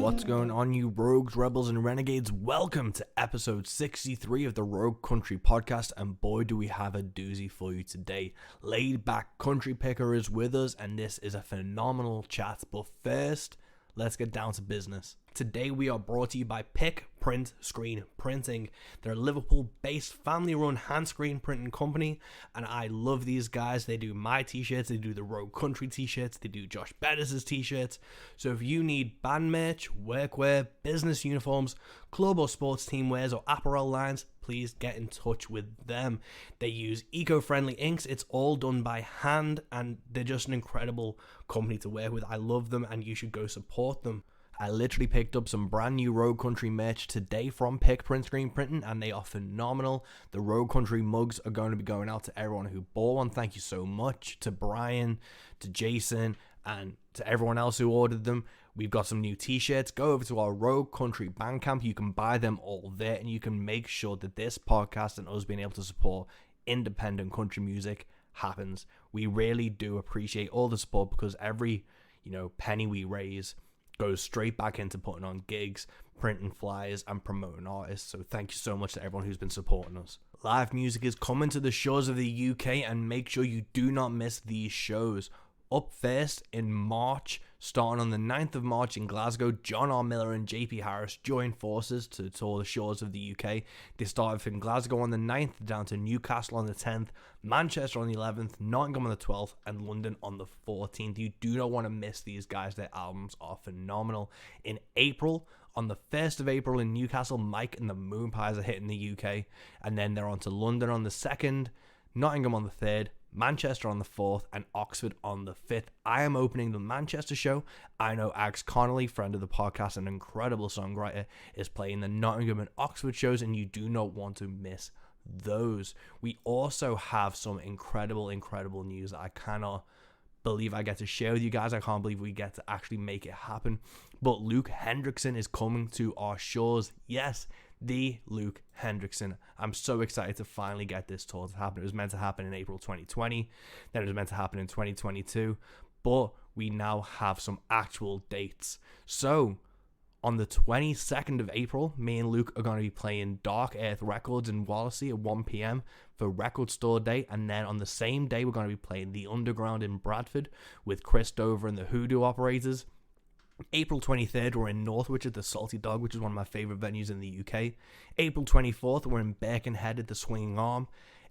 What's going on, you rogues, rebels, and renegades? Welcome to episode 63 of the Rogue Country Podcast, and boy do we have a doozy for you today. Laid Back Country Picker is with us, and this is a phenomenal chat, but first, let's get down to business. Today we are brought to you by Pick Print Screen Printing. They're a Liverpool-based family-run hand screen printing company, and I love these guys. They do my t-shirts, they do the Rogue Country t-shirts, they do Josh Bettis' t-shirts. So if you need band merch, workwear, business uniforms, club or sports team wears, or apparel lines, please get in touch with them. They use eco-friendly inks. It's all done by hand, and they're just an incredible company to work with. I love them, and you should go support them. I literally picked up some brand new Rogue Country merch today from Pick Print Screen Printing, and they are phenomenal. The Rogue Country mugs are going to be going out to everyone who bought one. Thank you so much to Brian, to Jason, and to everyone else who ordered them. We've got some new t-shirts. Go over to our Rogue Country Bandcamp. You can buy them all there, and you can make sure that this podcast and us being able to support independent country music happens. We really do appreciate all the support, because every penny we raise goes straight back into putting on gigs, printing flyers, and promoting artists. So thank you so much to everyone who's been supporting us. Live music is coming to the shores of the UK, and make sure you do not miss these shows. Up first in March, starting on the 9th of March in Glasgow, John R. Miller and JP Harris joined forces to tour the shores of the UK. They started from Glasgow on the 9th, down to Newcastle on the 10th, Manchester on the 11th, Nottingham on the 12th, and London on the 14th. You do not want to miss these guys. Their albums are phenomenal. In April, on the 1st of April in Newcastle, Mike and the Moonpies are hitting the UK, and then they're on to London on the 2nd, Nottingham on the 3rd, Manchester on the 4th, and Oxford on the 5th. I am opening the Manchester show. I know Ags Connolly, friend of the podcast, an incredible songwriter, is playing the Nottingham and Oxford shows, and you do not want to miss those. We also have some incredible news that I cannot believe I get to share with you guys. I can't believe we get to actually make it happen. But Luke Hendrickson is coming to our shores. Yes, the Luke Hendrickson. I'm so excited to finally get this tour to happen. It was meant to happen in April 2020, then it was meant to happen in 2022, but we now have some actual dates. So on the 22nd of April, me and Luke are going to be playing Dark Earth Records in Wallasey at 1 p.m. for Record Store Day, and then on the same day we're going to be playing The Underground in Bradford with Chris Dover and the Hoodoo Operators. April 23rd, we're in Northwich at the Salty Dog, which is one of my favourite venues in the UK. April 24th, we're in Birkenhead at the Swinging Arm.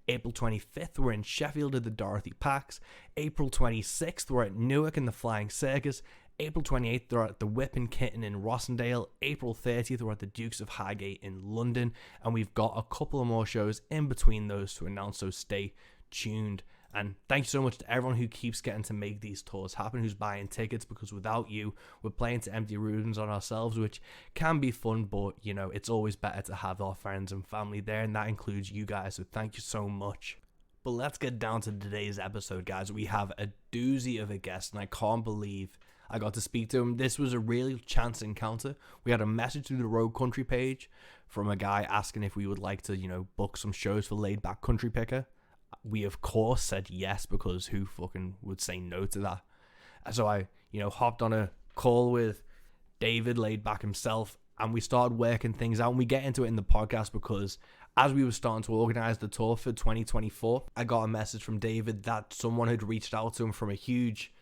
April 25th, we're in Sheffield at the Dorothy Pax. April 26th, we're at Newark in the Flying Circus. April 28th, we're at the Whip and Kitten in Rossendale. April 30th, we're at the Dukes of Highgate in London. And we've got a couple of more shows in between those to announce, so stay tuned. And thank you so much to everyone who keeps getting to make these tours happen, who's buying tickets, because without you, we're playing to empty rooms on ourselves, which can be fun, but, it's always better to have our friends and family there, and that includes you guys, so thank you so much. But let's get down to today's episode, guys. We have a doozy of a guest, and I can't believe I got to speak to him. This was a really chance encounter. We had a message through the Rogue Country page from a guy asking if we would like to, book some shows for Laid Back Country Picker. We of course said yes, because who fucking would say no to that? So I, hopped on a call with David Laid Back himself, and we started working things out, and we get into it in the podcast, because as we were starting to organize the tour for 2024, I got a message from David that someone had reached out to him from a huge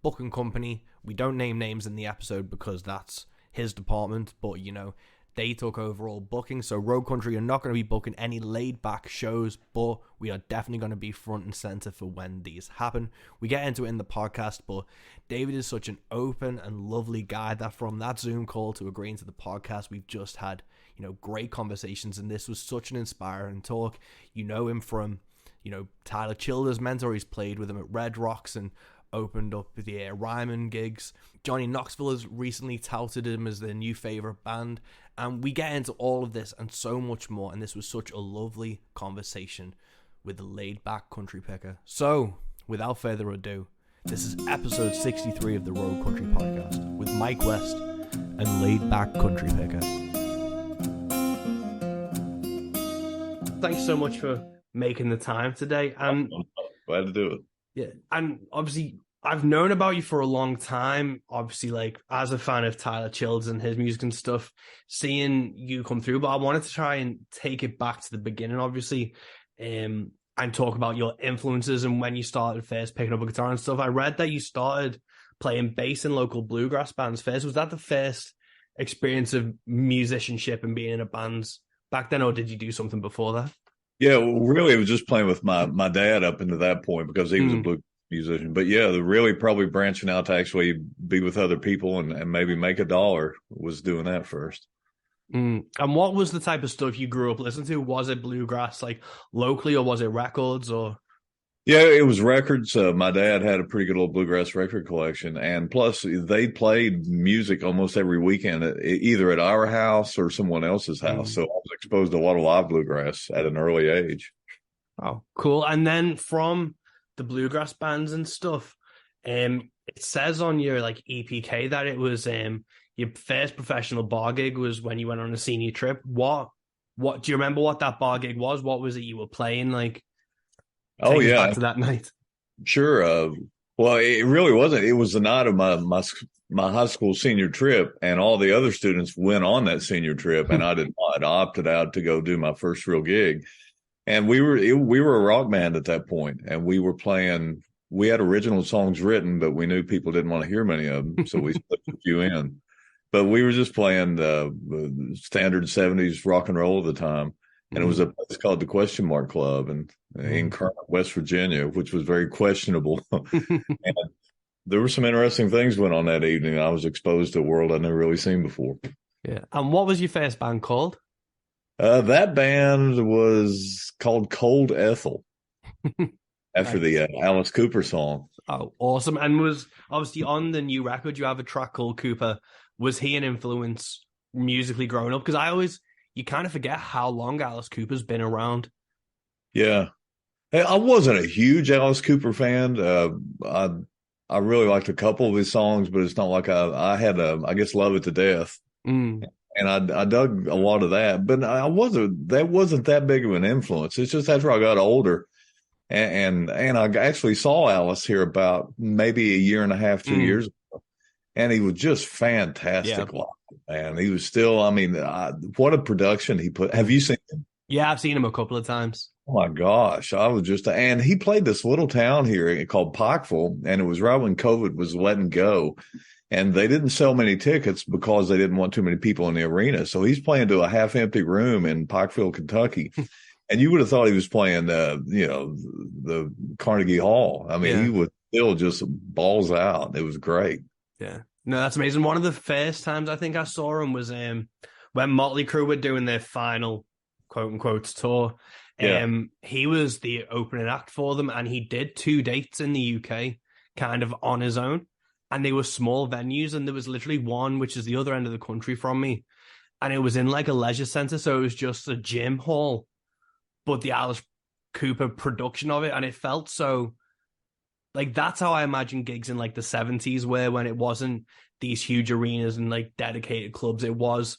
booking company. We don't name names in the episode because that's his department, but they took over all booking. So Rogue Country are not going to be booking any laid back shows, but we are definitely going to be front and center for when these happen. We get into it in the podcast, but David is such an open and lovely guy that from that Zoom call to agreeing to the podcast, we've just had, great conversations, and this was such an inspiring talk. You know him from, Tyler Childers' mentor. He's played with him at Red Rocks and opened up the Ryman gigs. Johnny Knoxville has recently touted him as their new favorite band, and we get into all of this and so much more, and this was such a lovely conversation with the Laid Back Country Picker. So without further ado, this is episode 63 of the Rogue Country Podcast with Mike West and Laid Back Country Picker. Thanks so much for making the time today. Glad to do it. Yeah, and obviously I've known about you for a long time, obviously, like as a fan of Tyler Childers and his music and stuff, seeing you come through. But I wanted to try and take it back to the beginning, obviously, and talk about your influences and when you started first picking up a guitar and stuff. I read that you started playing bass in local bluegrass bands first. Was that the first experience of musicianship and being in a band back then, or did you do something before that? Yeah, well, really, it was just playing with my dad up into that point because he was a blues musician. But yeah, the really probably branching out to actually be with other people and maybe make a dollar was doing that first. And what was the type of stuff you grew up listening to? Was it bluegrass like locally, or was it records? Or Yeah, it was records. My dad had a pretty good old bluegrass record collection, and plus they played music almost every weekend, either at our house or someone else's house. So I was exposed to a lot of live bluegrass at an early age. Oh, cool. And then from the bluegrass bands and stuff, it says on your like EPK that it was your first professional bar gig was when you went on a senior trip. What do you remember what that bar gig was? What was it you were playing? Like, Oh take us yeah, back to that night. sure. Well, it really wasn't. It was the night of my high school senior trip, and all the other students went on that senior trip, and I did not. I opted out to go do my first real gig. And we were a rock band at that point, and we were playing. We had original songs written, but we knew people didn't want to hear many of them, so we slipped a few in. But we were just playing the standard '70s rock and roll at the time, and it was a place called the Question Mark Club, in Kermit, West Virginia, which was very questionable. And there were some interesting things went on that evening. I was exposed to a world I'd never really seen before. Yeah. And what was your first band called? That band was called Cold Ethel after Nice. the Alice Cooper song. Oh, awesome. And was obviously on the new record, you have a track called Cooper. Was he an influence musically growing up? Because you kind of forget how long Alice Cooper's been around. Yeah. Hey, I wasn't a huge Alice Cooper fan. I really liked a couple of his songs, but it's not like I had I guess Love It to Death. And I dug a lot of that, but that wasn't that big of an influence. It's just after I got older and I actually saw Alice here about maybe a year and a half, 2 years ago, and he was just fantastic live, man. He was still, I mean, what a production he put. Have you seen him? Yeah, I've seen him a couple of times. Oh my gosh. And he played this little town here called Pikeville, and it was right when COVID was letting go. And they didn't sell many tickets because they didn't want too many people in the arena. So he's playing to a half-empty room in Pikeville, Kentucky. And you would have thought he was playing, the Carnegie Hall. I mean, he was still just balls out. It was great. Yeah. No, that's amazing. One of the first times I think I saw him was when Motley Crue were doing their final quote-unquote tour. He was the opening act for them, and he did 2 dates in the UK kind of on his own. And they were small venues, and there was literally one, which is the other end of the country from me. And it was in like a leisure center. So it was just a gym hall, but the Alice Cooper production of it. And it felt so like, that's how I imagine gigs in like the 70s were, when it wasn't these huge arenas and like dedicated clubs. It was,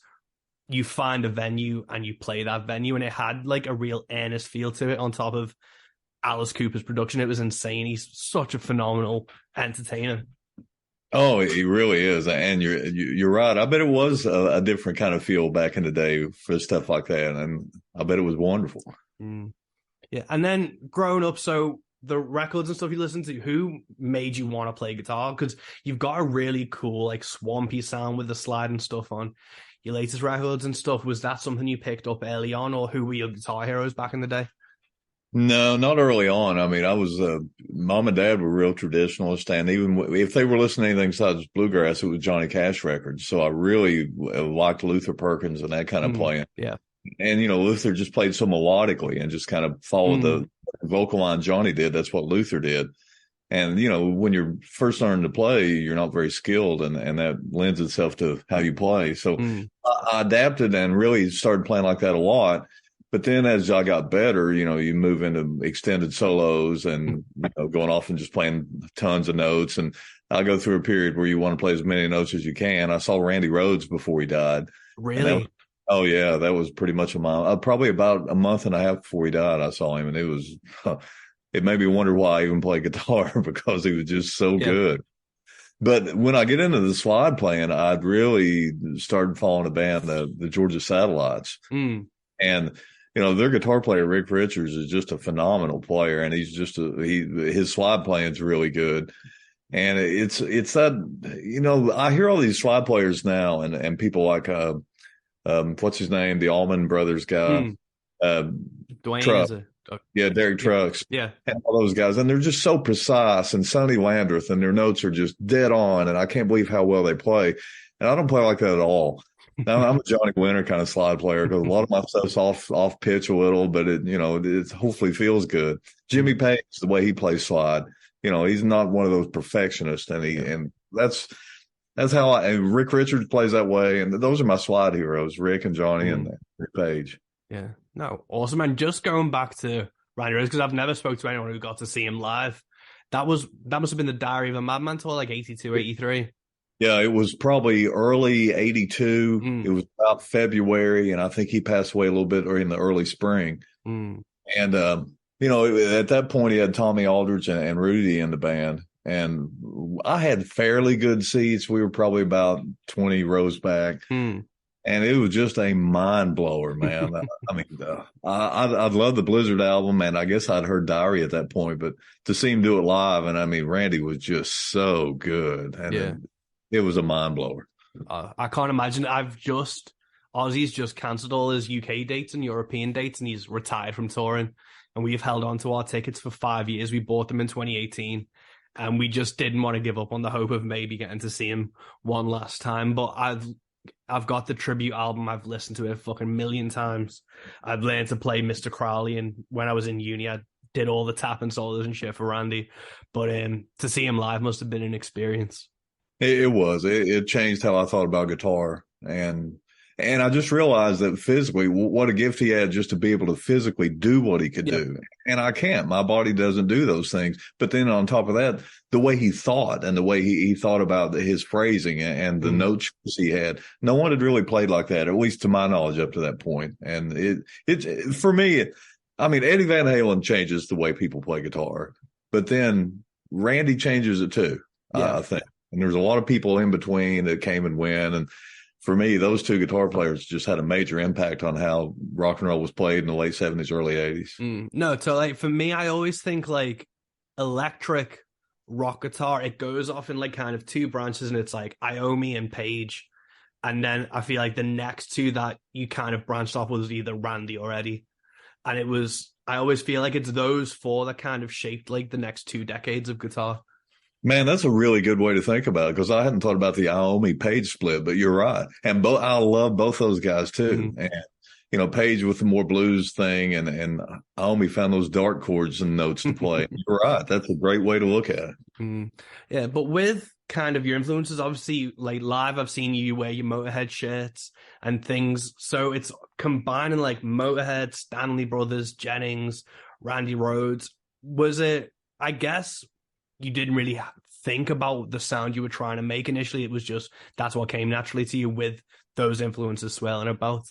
you find a venue and you play that venue, and it had like a real earnest feel to it on top of Alice Cooper's production. It was insane. He's such a phenomenal entertainer. Oh, he really is, and you're right. I bet it was a different kind of feel back in the day for stuff like that, and I bet it was wonderful. Yeah, and then growing up, so the records and stuff you listen to, who made you want to play guitar? Because you've got a really cool, like, swampy sound with the slide and stuff on your latest records and stuff. Was that something you picked up early on, or who were your guitar heroes back in the day? No, not early on. I mean, I was, mom and dad were real traditionalists, and even if they were listening to anything besides bluegrass, it was Johnny Cash records. So I really liked Luther Perkins and that kind of playing. Yeah. And, Luther just played so melodically and just kind of followed the vocal line Johnny did. That's what Luther did. And, when you're first learning to play, you're not very skilled, and that lends itself to how you play. So I adapted and really started playing like that a lot. But then as I got better, you move into extended solos and going off and just playing tons of notes. And I go through a period where you want to play as many notes as you can. I saw Randy Rhoads before he died. Really? Oh, yeah. That was pretty much probably about a month and a half before he died. I saw him, and it was it made me wonder why I even play guitar because he was just so Yeah. good. But when I get into the slide playing, I'd really started following a band, the Georgia Satellites. Mm. And, their guitar player, Rick Richards, is just a phenomenal player. And he's just his slide playing is really good. And it's that, I hear all these slide players now and people like, what's his name? The Allman Brothers guy, Mm. uh, Dwayne Truck. is a Yeah, Derek yeah. Trucks Yeah. and all those guys. And they're just so precise, and Sonny Landreth, and their notes are just dead on. And I can't believe how well they play. And I don't play like that at all. Now, I'm a Johnny Winter kind of slide player because a lot of my stuff's off pitch a little, but it hopefully feels good. Jimmy Page, the way he plays slide, he's not one of those perfectionists, and that's how and Rick Richards plays that way. And those are my slide heroes, Rick and Johnny and Rick Page. Yeah. No, awesome. And just going back to Randy Rhoads, because I've never spoke to anyone who got to see him live. That must have been the Diary of a Madman tour, like 82, 83. Yeah, it was probably early 82. It was about February, and I think he passed away a little bit or in the early spring. And, at that point, he had Tommy Aldridge and Rudy in the band. And I had fairly good seats. We were probably about 20 rows back. And it was just a mind blower, man. I mean, I'd love the Blizzard album, and I guess I'd heard Diary at that point, but to see him do it live, and I mean, Randy was just so good, and it was a mind blower. I can't imagine. Ozzy's just cancelled all his UK dates and European dates, and he's retired from touring. And we've held on to our tickets for 5 years. We bought them in 2018, and we just didn't want to give up on the hope of maybe getting to see him one last time. But I've got the tribute album. I've listened to it a fucking million times. I've learned to play Mr. Crowley, and when I was in uni, I did all the tapping solos and shit for Randy. But to see him live must have been an experience. It was. It changed how I thought about guitar, and I just realized that physically, what a gift he had just to be able to physically do what he could do. And I can't. My body doesn't do those things. But then on top of that, the way he thought and the way he thought about his phrasing and the note choice he had, no one had really played like that, at least to my knowledge up to that point. And it for me, I mean, Eddie Van Halen changes the way people play guitar, but then Randy changes it too, I think. And there's a lot of people in between that came and went. And for me, those two guitar players just had a major impact on how rock and roll was played in the late 70s, early 80s. No, so like for me, I always think like electric rock guitar, it goes off in like kind of two branches, and it's like Iommi and Page. And then I feel like the next two that you kind of branched off was either Randy or Eddie. And I always feel like it's those four that kind of shaped like the next 2 decades of guitar. Man, that's a really good way to think about it, because I hadn't thought about the Iommi Page split, but you're right. And I love both those guys too. And Page with the more blues thing, and Iommi found those dark chords and notes to play. You're right. That's a great way to look at it. Yeah, but with kind of your influences, obviously, like live, I've seen you wear your Motorhead shirts and things. So it's combining like Motorhead, Stanley Brothers, Jennings, Randy Rhoads. Was it, I guess, you didn't really think about the sound you were trying to make initially? It was just, that's what came naturally to you with those influences swirling about.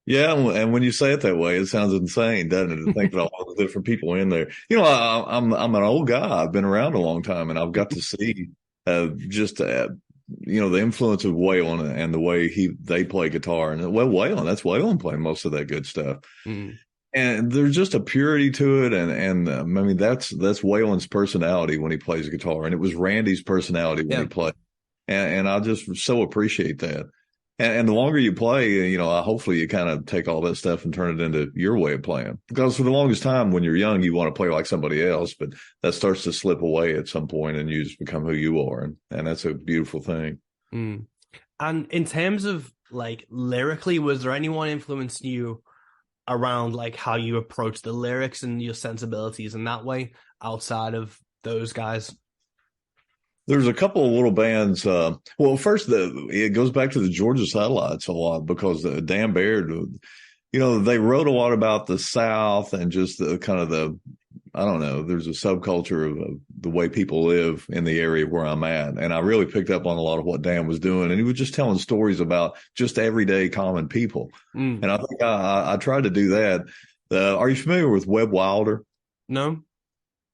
Yeah, and when you say it that way, it sounds insane, doesn't it? To think about all the different people in there. I'm an old guy. I've been around a long time, and I've got to see the influence of Waylon and the way they play guitar. And that's Waylon playing most of that good stuff. And there's just a purity to it, and I mean that's Waylon's personality when he plays guitar, and it was Randy's personality when he played, and I just so appreciate that. And the longer you play, hopefully you kind of take all that stuff and turn it into your way of playing. Because for the longest time, when you're young, you want to play like somebody else, but that starts to slip away at some point, and you just become who you are, and that's a beautiful thing. And in terms of like lyrically, was there anyone influencing you around like how you approach the lyrics and your sensibilities in that way outside of those guys? There's a couple of little bands. Well, first, it goes back to the Georgia Satellites a lot, because Dan Baird, they wrote a lot about the South and just the kind of I don't know, there's a subculture of the way people live in the area where I'm at. And I really picked up on a lot of what Dan was doing. And he was just telling stories about just everyday common people. And I think I tried to do that. Are you familiar with Webb Wilder? No.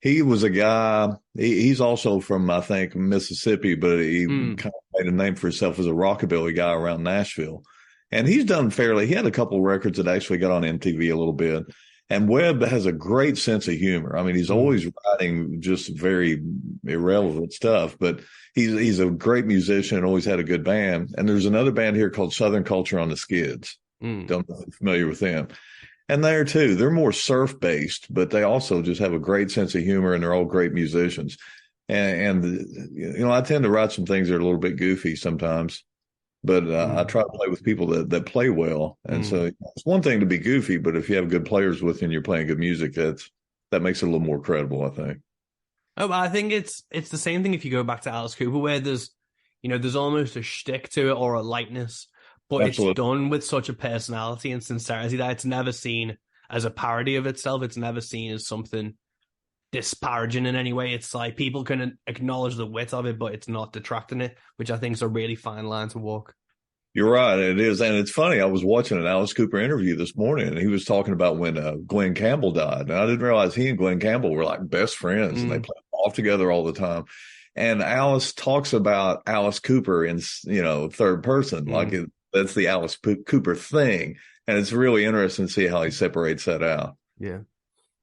He was a guy. He's also from, I think, Mississippi, but he Mm, kind of made a name for himself as a rockabilly guy around Nashville. And he's done fairly. He had a couple of records that actually got on MTV a little bit. And Webb has a great sense of humor. I mean, he's mm. always writing just very irrelevant stuff, but he's a great musician and always had a good band. And there's another band here called Southern Culture on the Skids. Mm. Don't know if you're familiar with them. And there too, they're more surf based, but they also just have a great sense of humor, and they're all great musicians. And I tend to write some things that are a little bit goofy sometimes, but I try to play with people that play well. And so it's one thing to be goofy, but if you have good players with you and you're playing good music, that makes it a little more credible, I think. Oh, I think it's the same thing if you go back to Alice Cooper, where there's almost a shtick to it or a lightness, but Absolutely. it's done with such a personality and sincerity that it's never seen as a parody of itself. It's never seen as something disparaging in any way. It's like people can acknowledge the wit of it, but it's not detracting it, which I think is a really fine line to walk. You're right. It is. And it's funny. I was watching an Alice Cooper interview this morning, and he was talking about when Glenn Campbell died. And I didn't realize he and Glenn Campbell were like best friends, and they played off together all the time. And Alice talks about Alice Cooper in, third person, that's the Alice Cooper thing. And it's really interesting to see how he separates that out. Yeah.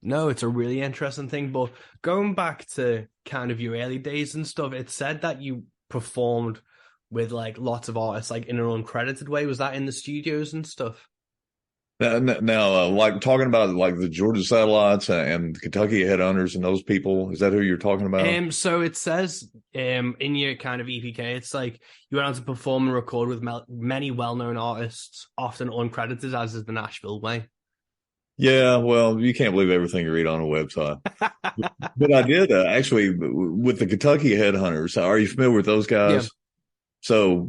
No, it's a really interesting thing. But going back to kind of your early days and stuff, it said that you performed with like lots of artists, like in an uncredited way. Was that in the studios and stuff? Now, like talking about like the Georgia Satellites and Kentucky Headhunters and those people, is that who you're talking about? So it says in your kind of EPK, it's like you went on to perform and record with many well-known artists, often uncredited, as is the Nashville way. Yeah, well, you can't believe everything you read on a website. But I did actually with the Kentucky Headhunters. Are you familiar with those guys? Yeah. So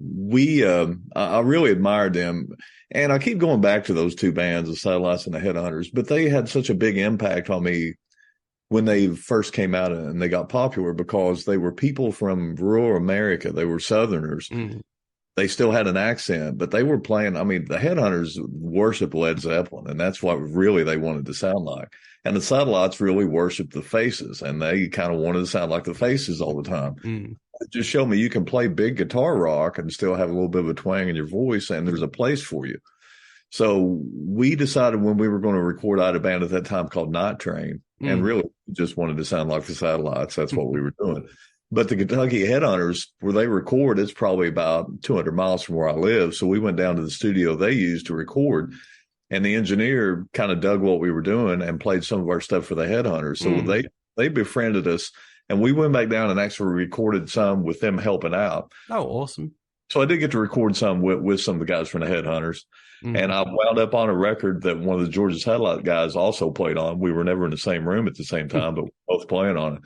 I really admired them. And I keep going back to those two bands, the Satellites and the Headhunters, but they had such a big impact on me when they first came out and they got popular because they were people from rural America. They were Southerners. They still had an accent, but they were playing. I mean, the Headhunters worshiped Led Zeppelin, and that's what really they wanted to sound like. And the Satellites really worshiped the Faces, and they kind of wanted to sound like the Faces all the time. It just showed me you can play big guitar rock and still have a little bit of a twang in your voice, and there's a place for you. So we decided when we were going to record, I had a band at that time called Night Train, and really just wanted to sound like the Satellites. That's what we were doing. But the Kentucky Headhunters, where they record, it's probably about 200 miles from where I live. So we went down to the studio they used to record, and the engineer kind of dug what we were doing and played some of our stuff for the Headhunters. So they befriended us, and we went back down and actually recorded some with them helping out. Oh, awesome. So I did get to record some with some of the guys from the Headhunters. And I wound up on a record that one of the Georgia Satellite guys also played on. We were never in the same room at the same time, but we were both playing on it.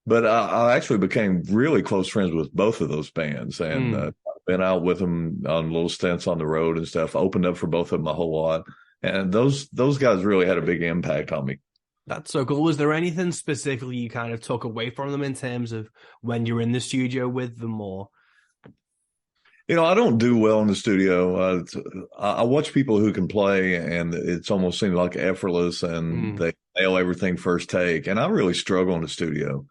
But I actually became really close friends with both of those bands, and I've been out with them on little stints on the road and stuff. Opened up for both of them a whole lot, and those guys really had a big impact on me. That's so cool. Was there anything specifically you kind of took away from them in terms of when you're in the studio with them, or? I don't do well in the studio. I watch people who can play, and it's almost seems like effortless, and they nail everything first take. And I really struggle in the studio.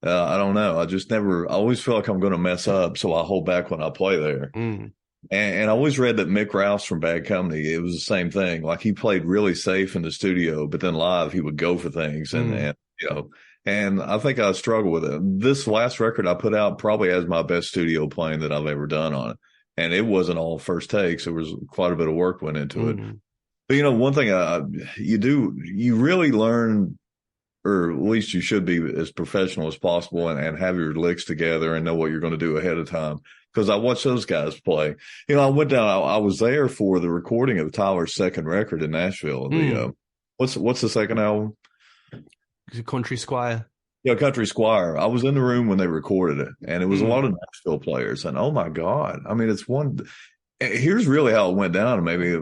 I don't know. I always feel like I'm going to mess up, so I hold back when I play there. And I always read that Mick Rouse from Bad Company, it was the same thing. Like he played really safe in the studio, but then live he would go for things, and I think I struggle with it. This last record I put out probably has my best studio playing that I've ever done on it, and it wasn't all first takes. There was quite a bit of work went into it. But one thing you really learn, or at least you should be as professional as possible and have your licks together and know what you're going to do ahead of time. Because I watched those guys play. I went down. I was there for the recording of Tyler's second record in Nashville. What's the second album? Country Squire. Yeah, Country Squire. I was in the room when they recorded it, and it was a lot of Nashville players. And oh my God, I mean, it's one. Here's really how it went down. Maybe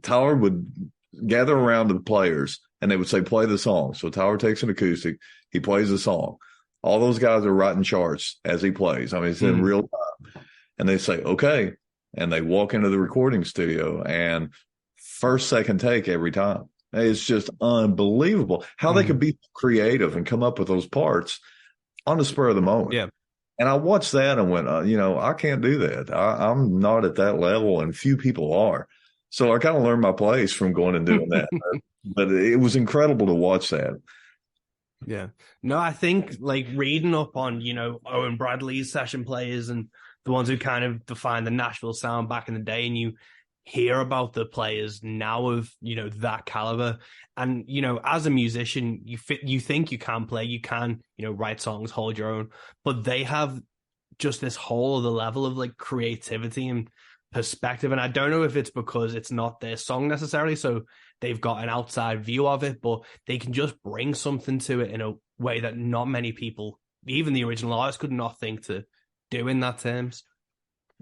Tyler would gather around the players, and they would say, "Play the song." So Tyler takes an acoustic, he plays the song. All those guys are writing charts as he plays. I mean, it's in real time. And they say, okay. And they walk into the recording studio and first, second take every time. It's just unbelievable how they could be creative and come up with those parts on the spur of the moment. Yeah. And I watched that and went, I can't do that. I'm not at that level, and few people are. So I kind of learned my place from going and doing that. But it was incredible to watch that. Yeah. No, I think like reading up on, Owen Bradley's session players and the ones who kind of defined the Nashville sound back in the day, and you hear about the players now of, that caliber. And, as a musician, you think you can play, you can, write songs, hold your own, but they have just this whole other level of like creativity and perspective. And I don't know if it's because it's not their song necessarily, so they've got an outside view of it, but they can just bring something to it in a way that not many people, even the original artists, could not think to do in that terms.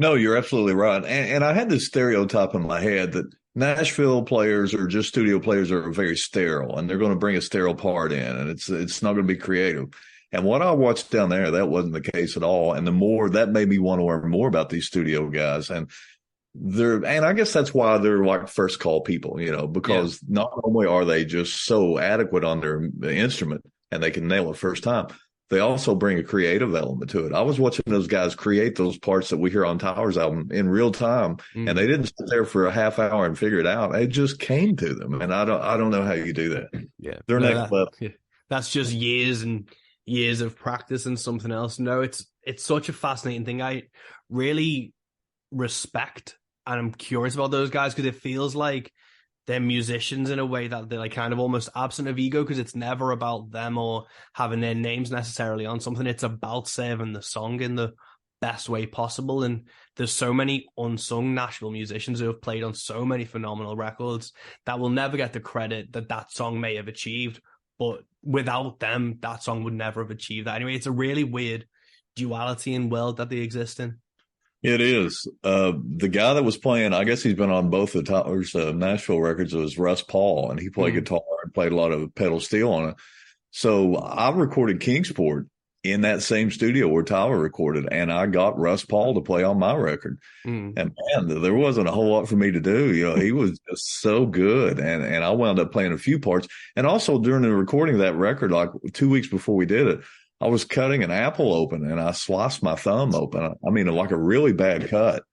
No, you're absolutely right. And I had this stereotype in my head that Nashville players or just studio players are very sterile, and they're going to bring a sterile part in, and it's not going to be creative. And what I watched down there, that wasn't the case at all. And the more that made me want to learn more about these studio guys. And I guess that's why they're like first call people, because not only are they just so adequate on their instrument and they can nail it first time, they also bring a creative element to it. I was watching those guys create those parts that we hear on Tyler's album in real time, and they didn't sit there for a half hour and figure it out. It just came to them, and I don't know how you do that. Yeah, they're next level. That's just years and years of practice and something else. No, it's such a fascinating thing. I really respect and I'm curious about those guys because it feels like they're musicians in a way that they're like kind of almost absent of ego because it's never about them or having their names necessarily on something. It's about serving the song in the best way possible. And there's so many unsung Nashville musicians who have played on so many phenomenal records that will never get the credit that song may have achieved. But without them, that song would never have achieved that. Anyway, it's a really weird duality in world that they exist in. It is. The guy that was playing, I guess he's been on both the Tyler's Nashville records, was Russ Paul, and he played guitar and played a lot of pedal steel on it. So I recorded Kingsport in that same studio where Tyler recorded, and I got Russ Paul to play on my record. And man, there wasn't a whole lot for me to do. He was just so good. And I wound up playing a few parts. And also during the recording of that record, like 2 weeks before we did it, I was cutting an apple open and I sliced my thumb open. I mean, like a really bad cut.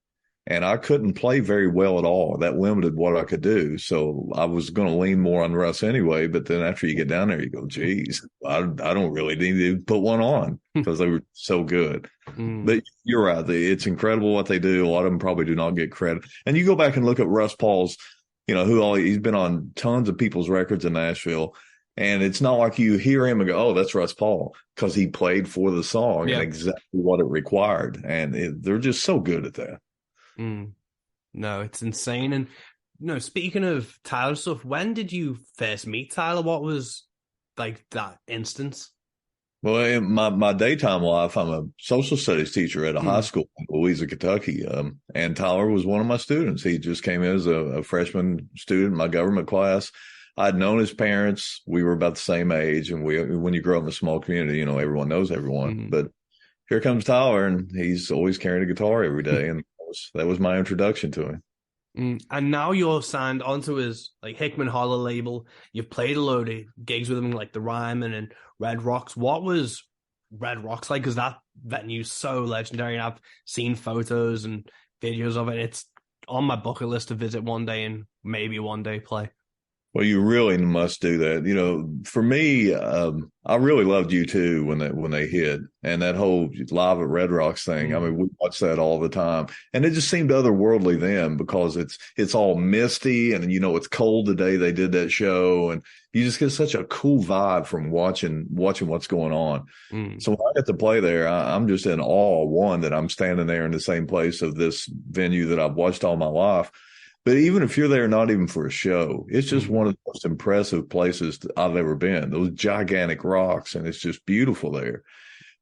And I couldn't play very well at all. That limited what I could do. So I was going to lean more on Russ anyway. But then after you get down there, you go, geez, I don't really need to put one on because they were so good. But you're right. It's incredible what they do. A lot of them probably do not get credit. And you go back and look at Russ Paul's, he's been on tons of people's records in Nashville. And it's not like you hear him and go, oh, that's Russ Paul, because he played for the song and exactly what it required. And they're just so good at that. No, it's insane. And no, speaking of Tyler stuff, when did you first meet Tyler? What was like that instance? Well, in my daytime life, I'm a social studies teacher at a high school in Louisa, Kentucky. And Tyler was one of my students. He just came in as a freshman student in my government class. I'd known his parents. We were about the same age. And when you grow up in a small community, everyone knows everyone. But here comes Tyler, and he's always carrying a guitar every day. And that was my introduction to him. And now you're signed onto his like Hickman Holler label. You've played a load of gigs with him, like the Ryman and Red Rocks. What was Red Rocks like? Because that venue's so legendary, and I've seen photos and videos of it. It's on my bucket list to visit one day and maybe one day play. Well, you really must do that. For me, I really loved U2 when they hit, and that whole Live at Red Rocks thing. I mean, we watched that all the time, and it just seemed otherworldly then because it's all misty, and it's cold the day they did that show, and you just get such a cool vibe from watching what's going on. So when I get to play there, I'm just in awe. One, that I'm standing there in the same place of this venue that I've watched all my life. But even if you're there, not even for a show, it's just one of the most impressive places I've ever been. Those gigantic rocks, and it's just beautiful there.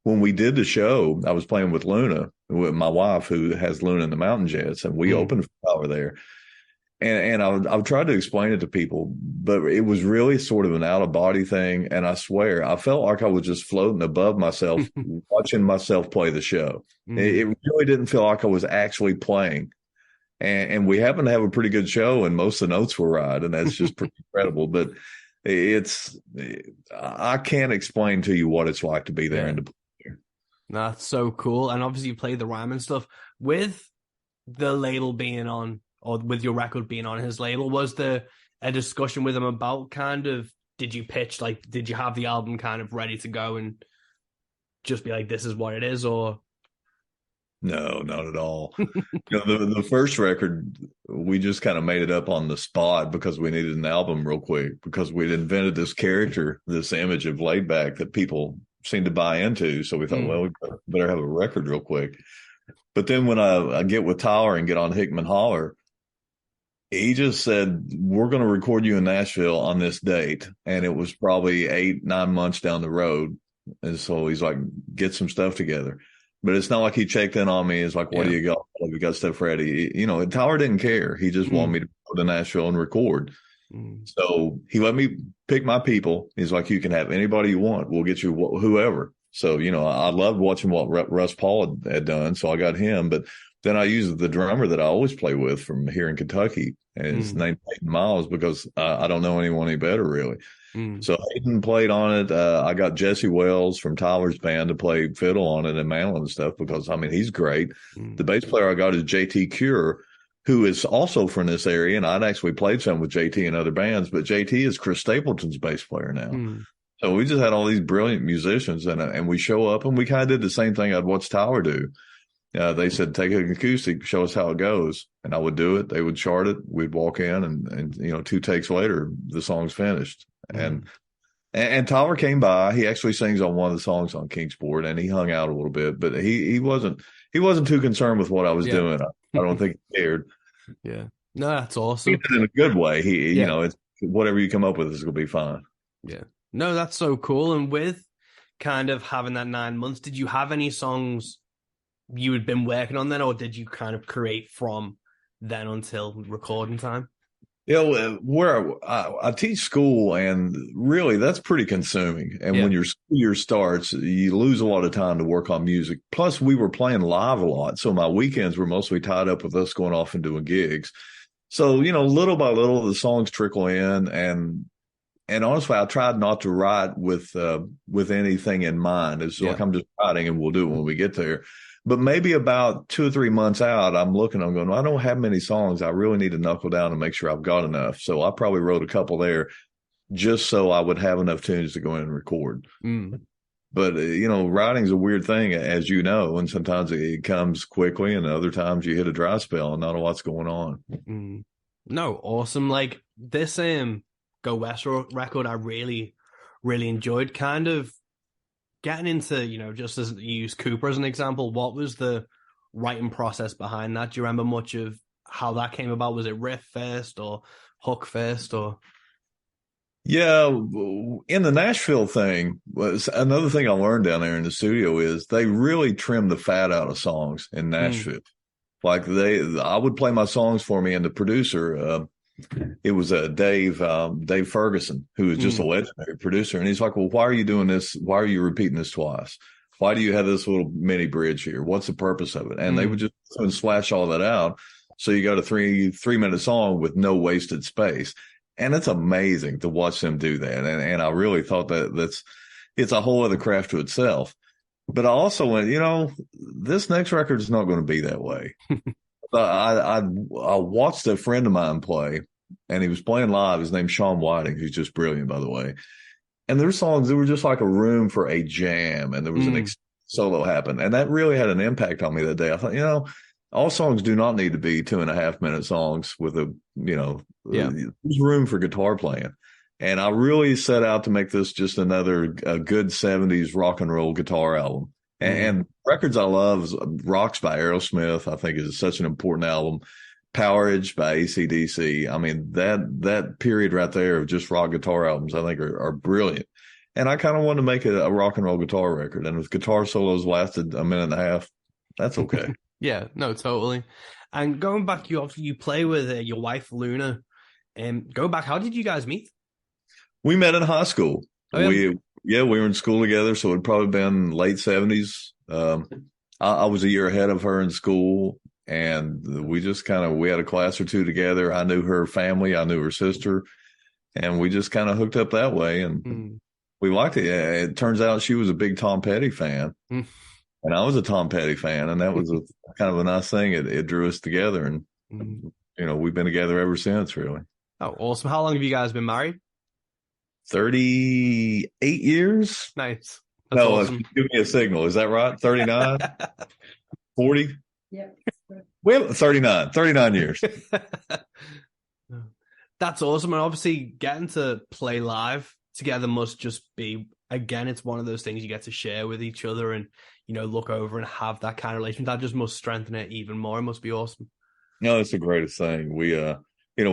When we did the show, I was playing with Luna, with my wife, who has Luna and the Mountain Jets, and we opened for Power there. And I've tried to explain it to people, but it was really sort of an out-of-body thing. And I swear, I felt like I was just floating above myself, watching myself play the show. It really didn't feel like I was actually playing. and we happened to have a pretty good show, and most of the notes were right, and that's just pretty incredible. But it's I can't explain to you what it's like to be there and to play there. That's so cool. And obviously you play the rhyme and stuff. With the label being on, or with your record being on his label, was there a discussion with him about kind of, did you pitch, like, did you have the album kind of ready to go and just be like, this is what it is, or? No, not at all. The first record, we just kind of made it up on the spot because we needed an album real quick, because we'd invented this character, this image of laid back that people seemed to buy into. So we thought, well, we better have a record real quick. But then when I get with Tyler and get on Hickman Holler, he just said, we're going to record you in Nashville on this date. And it was probably 8-9 months down the road. And so he's like, get some stuff together. But it's not like he checked in on me. It's like, what do you got? Have you got stuff ready? Tyler didn't care. He just wanted me to go to Nashville and record. So he let me pick my people. He's like, you can have anybody you want. We'll get you whoever. So, I loved watching what Russ Paul had done. So I got him. But then I used the drummer that I always play with from here in Kentucky. And his name Peyton Miles, because I don't know anyone any better, really. So Hayden played on it. I got Jesse Wells from Tyler's band to play fiddle on it and mandolin and stuff, because, he's great. The bass player I got is JT Cure, who is also from this area. And I'd actually played some with JT in other bands, but JT is Chris Stapleton's bass player now. So we just had all these brilliant musicians, and we show up, and we kind of did the same thing I'd watched Tyler do. They said, take an acoustic, show us how it goes. And I would do it. They would chart it. We'd walk in, and 2 takes later, the song's finished. And Tyler came by. He actually sings on one of the songs on Kingsport, and he hung out a little bit, but he wasn't too concerned with what I was doing. I don't think he cared. Yeah. No, that's awesome. He did it in a good way. It's whatever you come up with is going to be fine. Yeah. No, that's so cool. And with kind of having that 9 months, did you have any songs you had been working on then, or did you kind of create from then until recording time? Where I teach school, and really that's pretty consuming. And when your school year starts, you lose a lot of time to work on music. Plus, we were playing live a lot. So my weekends were mostly tied up with us going off and doing gigs. So, little by little, the songs trickle in. And honestly, I tried not to write with anything in mind. It's like I'm just writing, and we'll do it when we get there. But maybe about 2 or 3 months out, I'm going, I don't have many songs. I really need to knuckle down and make sure I've got enough. So I probably wrote a couple there just so I would have enough tunes to go in and record. But, writing's a weird thing, as you know, and sometimes it comes quickly, and other times you hit a dry spell and not a lot's going on. No, awesome. Like this Go West record, I really, really enjoyed. Kind of getting into, just as you use Cooper as an example, what was the writing process behind that? Do you remember much of how that came about? Was it riff first or hook first, or? Yeah, in the Nashville thing, was another thing I learned down there in the studio is they really trim the fat out of songs in Nashville. Like I would play my songs for me, and the producer, it was Dave Ferguson, who was just a legendary producer. And he's like, well, why are you doing this? Why are you repeating this twice? Why do you have this little mini bridge here? What's the purpose of it? And they would just slash all that out. So you got a 3-minute song with no wasted space. And it's amazing to watch them do that. And I really thought it's a whole other craft to itself. But I also went, this next record is not going to be that way. I watched a friend of mine play, and he was playing live. His name's Sean Whiting, who's just brilliant, by the way. And their songs, they were just like a room for a jam, and there was an solo happen. And that really had an impact on me that day. I thought, all songs do not need to be 2.5-minute songs with there's room for guitar playing. And I really set out to make this just a good 70s rock and roll guitar album. And records I love is Rocks by Aerosmith, I think is such an important album. Powerage by AC/DC. I mean, that period right there of just rock guitar albums, I think are brilliant. And I kind of wanted to make it a rock and roll guitar record. And if guitar solos lasted 1.5 minutes, that's okay. Yeah, no, totally. And going back, you play with your wife, Luna. And going back, how did you guys meet? We met in high school. Oh, yeah. We were in school together, so it'd probably been late 70s. I was a year ahead of her in school. and we just we had a class or two together. I knew her family, I knew her sister, and we just kind of hooked up that way, and we liked it. It turns out she was a big Tom Petty fan, and I was a Tom Petty fan, and that was a kind of a nice thing. It drew us together, and we've been together ever since, really. Oh, awesome. How long have you guys been married? 38 years. Nice. That's awesome. Give me a signal. Is that right? 39? 40? Yep. Well, 39 years. That's awesome. And obviously getting to play live together must just be, again, it's one of those things you get to share with each other and, look over and have that kind of relationship. That just must strengthen it even more. It must be awesome. No, it's the greatest thing. We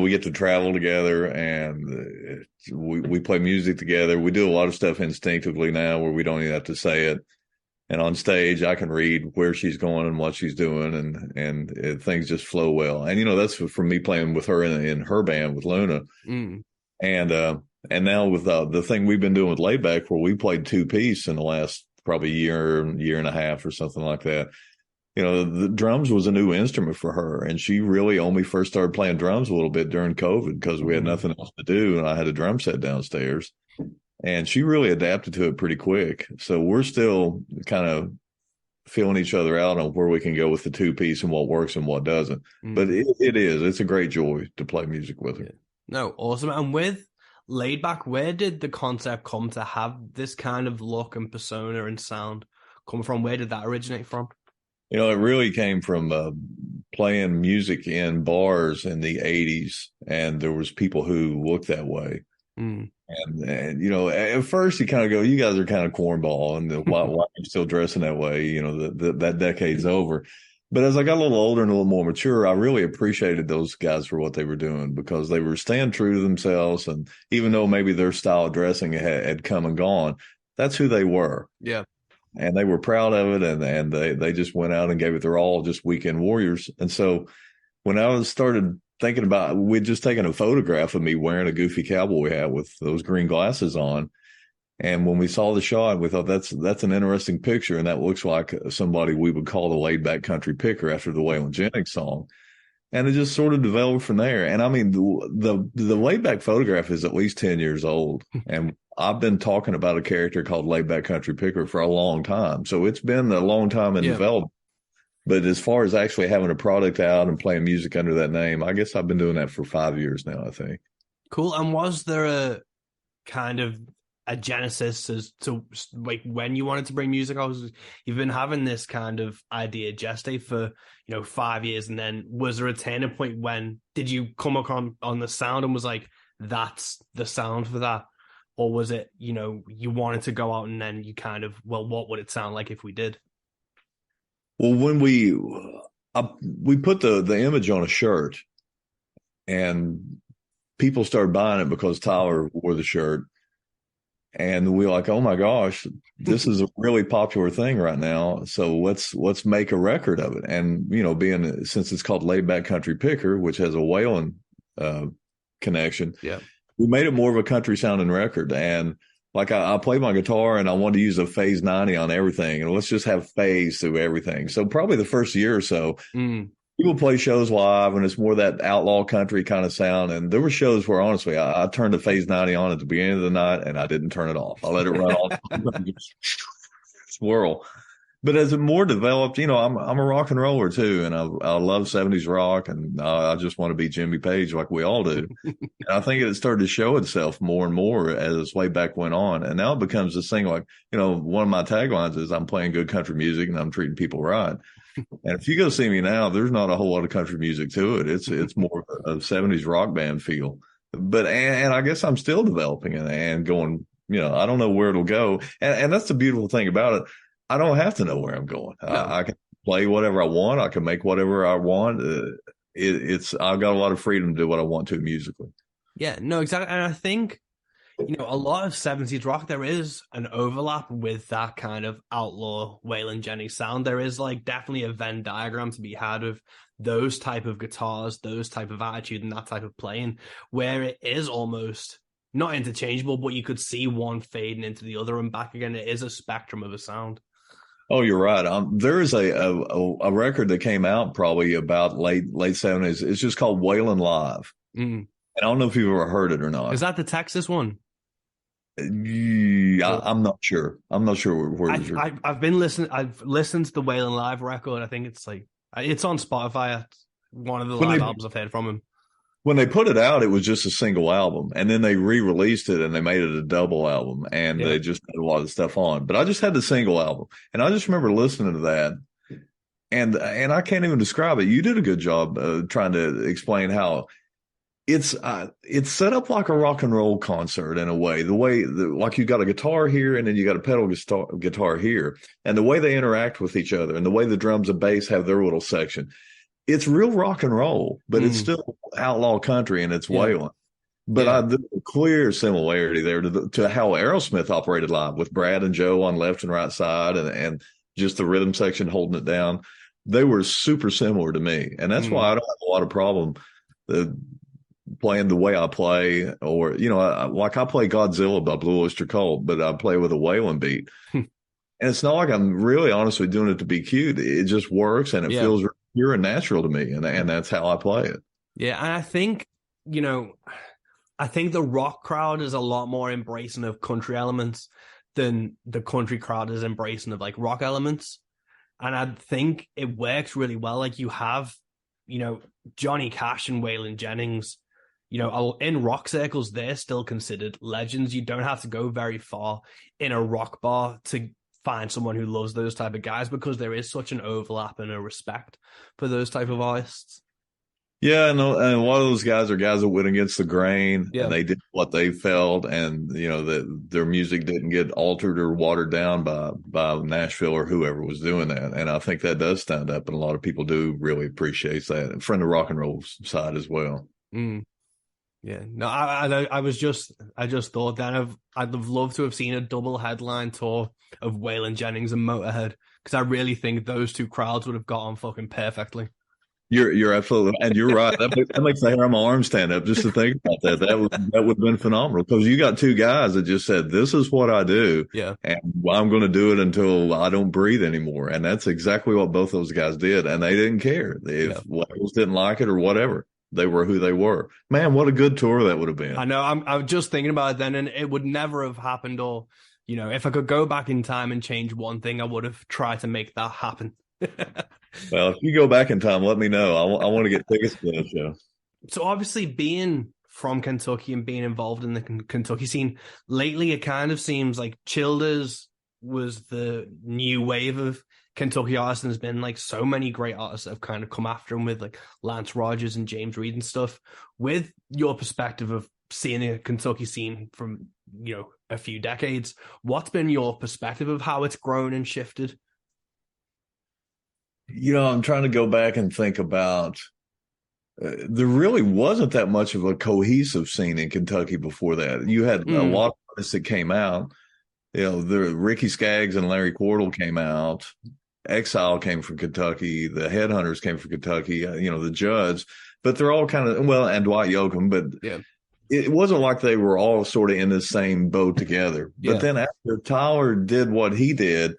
get to travel together, and we play music together. We do a lot of stuff instinctively now where we don't even have to say it. And on stage, I can read where she's going and what she's doing, and things just flow well. And that's from me playing with her in her band with Luna. And now with the thing we've been doing with Layback, where we played two piece in the last probably year and a half or something like that. The drums was a new instrument for her, and she really only first started playing drums a little bit during COVID because we had nothing else to do, and I had a drum set downstairs, and she really adapted to it pretty quick. So we're still kind of feeling each other out on where we can go with the two piece and what works and what doesn't. But it's a great joy to play music with her. Yeah. No, awesome. And with Laidback, where did the concept come to have this kind of look and persona and sound come from? Where did that originate from? It really came from playing music in bars in the 80s, and there was people who looked that way. And at first you kind of go, you guys are kind of cornball, and why are you still dressing that way? That decade's over. But as I got a little older and a little more mature, I really appreciated those guys for what they were doing, because they were staying true to themselves. And even though maybe their style of dressing had come and gone, that's who they were. Yeah. And they were proud of it, and they just went out and gave it their all, just weekend warriors. And so when I started thinking about, we'd just taken a photograph of me wearing a goofy cowboy hat with those green glasses on. And when we saw the shot, we thought that's an interesting picture, and that looks like somebody we would call the laid back country picker after the Waylon Jennings song. And it just sort of developed from there. And I mean, the laid back photograph is at least 10 years old. And I've been talking about a character called Laid Back Country Picker for a long time. So it's been a long time in development. But as far as actually having a product out and playing music under that name, I guess I've been doing that for 5 years now, I think. Cool. And was there a kind of a genesis as to like when you wanted to bring music out? You've been having this kind of idea gestate for 5 years, and then was there a turning point? When did you come on the sound and was like, that's the sound for that? Or was it you wanted to go out and then you kind of, well, what would it sound like if we did? Well, when we put the image on a shirt, and people started buying it because Tyler wore the shirt. And we were like, oh my gosh, this is a really popular thing right now. So let's make a record of it. And, since it's called Laid Back Country Picker, which has a Waylon connection, we made it more of a country sounding record. And like I played my guitar, and I wanted to use a phase 90 on everything. And let's just have phase through everything. So probably the first year or so, people play shows live, and it's more that outlaw country kind of sound. And there were shows where, honestly, I turned the phase 90 on at the beginning of the night, and I didn't turn it off. I let it run all swirl. But as it more developed, I'm a rock and roller too, and I love 70s rock, and I just want to be Jimmy Page like we all do. And I think it started to show itself more and more as Layback went on, and now it becomes this thing like, one of my taglines is I'm playing good country music and I'm treating people right. And if you go see me now, there's not a whole lot of country music to it. It's more of a 70s rock band feel. But and I guess I'm still developing it and going, I don't know where it'll go. And that's the beautiful thing about it. I don't have to know where I'm going. No. I can play whatever I want. I can make whatever I want. I've got a lot of freedom to do what I want to musically. Yeah, no, exactly. And I think, a lot of 70s rock, there is an overlap with that kind of outlaw Waylon Jennings sound. There is definitely a Venn diagram to be had of those type of guitars, those type of attitude, and that type of playing, where it is almost not interchangeable, but you could see one fading into the other and back again. It is a spectrum of a sound. Oh, you're right. There is a record that came out probably about late '70s. It's just called Waylon Live. Mm. And I don't know if you've ever heard it or Is not. that the Texas one? Yeah, Or I'm not sure. I'm not sure where I, you're. I've listened to the Waylon Live record. I think it's like it's on Spotify. It's one of the When live they albums I've heard from him. when they put it out, it was just a single album, and then they re-released it and they made it a double album, and Yeah. they just had a lot of stuff on. But I just had the single album, and I just remember listening to that, and I can't even describe it. You did a good job trying to explain how it's set up like a rock and roll concert in a way. Like you got a guitar here, and then you got a pedal guitar here, and the way they interact with each other, and the way the drums and bass have their little section. It's real rock and roll, but it's still outlaw country and it's Yeah. Waylon. But Yeah. there's a clear similarity there to how Aerosmith operated live with Brad and Joe on left and right side and just the rhythm section holding it down. They were super similar to me. And that's why I don't have a lot of problem uh, playing the way I play, or, like I play Godzilla by Blue Oyster Cult, but I play with a Waylon beat. And it's not like I'm really honestly doing it to be cute. It just works and it Yeah. feels pure and natural to me. And that's how I play it. Yeah, and I think, I think the rock crowd is a lot more embracing of country elements than the country crowd is embracing of like rock elements. And I think it works really well. Like you have, Johnny Cash and Waylon Jennings, in rock circles, they're still considered legends. You don't have to go very far in a rock bar to find someone who loves those type of guys, because there is such an overlap and a respect for those type of artists. Yeah, and a lot of those guys are guys that went against the grain, Yeah. and they did what they felt, and that their music didn't get altered or watered down by Nashville or whoever was doing that. And I think that does stand up, and a lot of people do really appreciate that, and from the rock and roll side as well. Mm. Yeah, no, I just thought that I'd have loved to have seen a double headline tour of Waylon Jennings and Motorhead, because I really think those two crowds would have got on fucking perfectly. You're absolutely, and you're right. That makes the hair on my arm stand up just to think about that. That would have been phenomenal, because you got two guys that just said, "This is what I do, Yeah, and I'm going to do it until I don't breathe anymore." And that's exactly what both those guys did, and they didn't care if labels didn't like it or whatever. They were who they were. Man, what a good tour that would have been. I know. I'm just thinking about it then, and it would never have happened. Or, if I could go back in time and change one thing, I would have tried to make that happen. Well, if you go back in time, let me know. I want to get tickets to that show. So obviously, being from Kentucky and being involved in the Kentucky scene lately, it kind of seems like Childers was the new wave of Kentucky artists, and there's been like so many great artists that have kind of come after him, with like Lance Rogers and James Reed and stuff. With your perspective of seeing the Kentucky scene from a few decades, what's been your perspective of how it's grown and shifted? I'm trying to go back and think about. There really wasn't that much of a cohesive scene in Kentucky before that. You had a lot of artists that came out. The Ricky Skaggs and Larry Cordell came out. Exile came from Kentucky. The Headhunters came from Kentucky. The Judds, but they're all kind of, and Dwight Yoakam. But it wasn't like they were all sort of in the same boat together. But then after Tyler did what he did,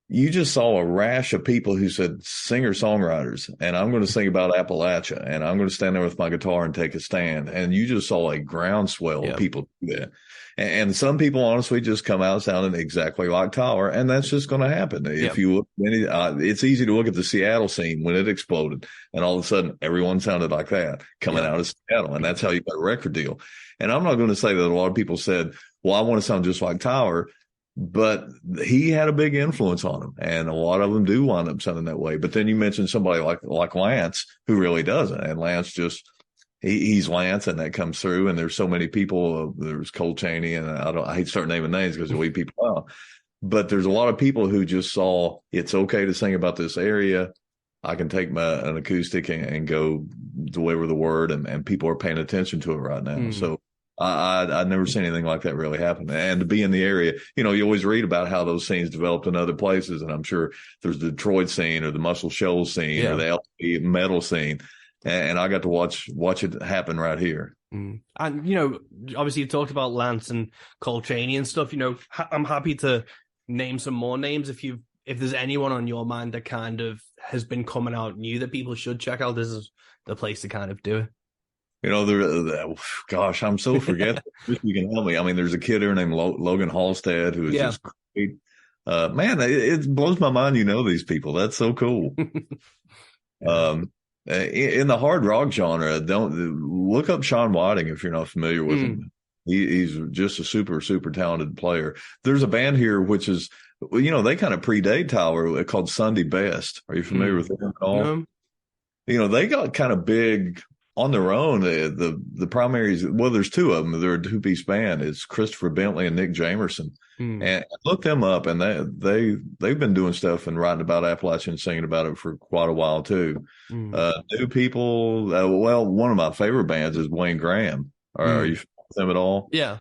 you just saw a rash of people who said singer-songwriters, and I'm going to sing about Appalachia, and I'm going to stand there with my guitar and take a stand. And you just saw a groundswell of people do that. And some people honestly just come out sounding exactly like Tyler, and that's just going to happen. If you look, it's easy to look at the Seattle scene when it exploded, and all of a sudden everyone sounded like that coming out of Seattle, and that's how you got a record deal. And I'm not going to say that a lot of people said, well, I want to sound just like Tyler, but he had a big influence on him, and a lot of them do wind up sounding that way. But then you mentioned somebody like Lance, who really doesn't, and Lance just he's Lance, and that comes through. And there's so many people. There's Cole Chaney, and I hate starting naming names because we leave people out. But there's a lot of people who just saw it's okay to sing about this area. I can take an acoustic and go deliver the word, and people are paying attention to it right now. So I'd never seen anything like that really happen. And to be in the area, you always read about how those scenes developed in other places. And I'm sure there's the Detroit scene or the Muscle Shoals scene or the LP metal scene. And I got to watch it happen right here. And, obviously you talked about Lance and Cole Chaney and stuff. I'm happy to name some more names if you've if there's anyone on your mind that kind of has been coming out new that people should check out, this is the place to kind of do it. Gosh, I'm so forgetful. Wish you can help me. I mean, there's a kid here named Logan Halstead who is just great. Man, it blows my mind. These people. That's so cool. In the hard rock genre, don't look up Sean Whiting if you're not familiar with him. He's just a super, super talented player. There's a band here which is, they kind of predate Tyler, called Sunday Best. Are you familiar with them at all? No. They got kind of big on their own. The primaries, well, there's two of them. They're a two-piece band. It's Christopher Bentley and Nick Jamerson. And look them up, and they've been doing stuff and writing about Appalachia and singing about it for quite a while too. New people, well, one of my favorite bands is Wayne Graham. Are you familiar with them at all? Yeah.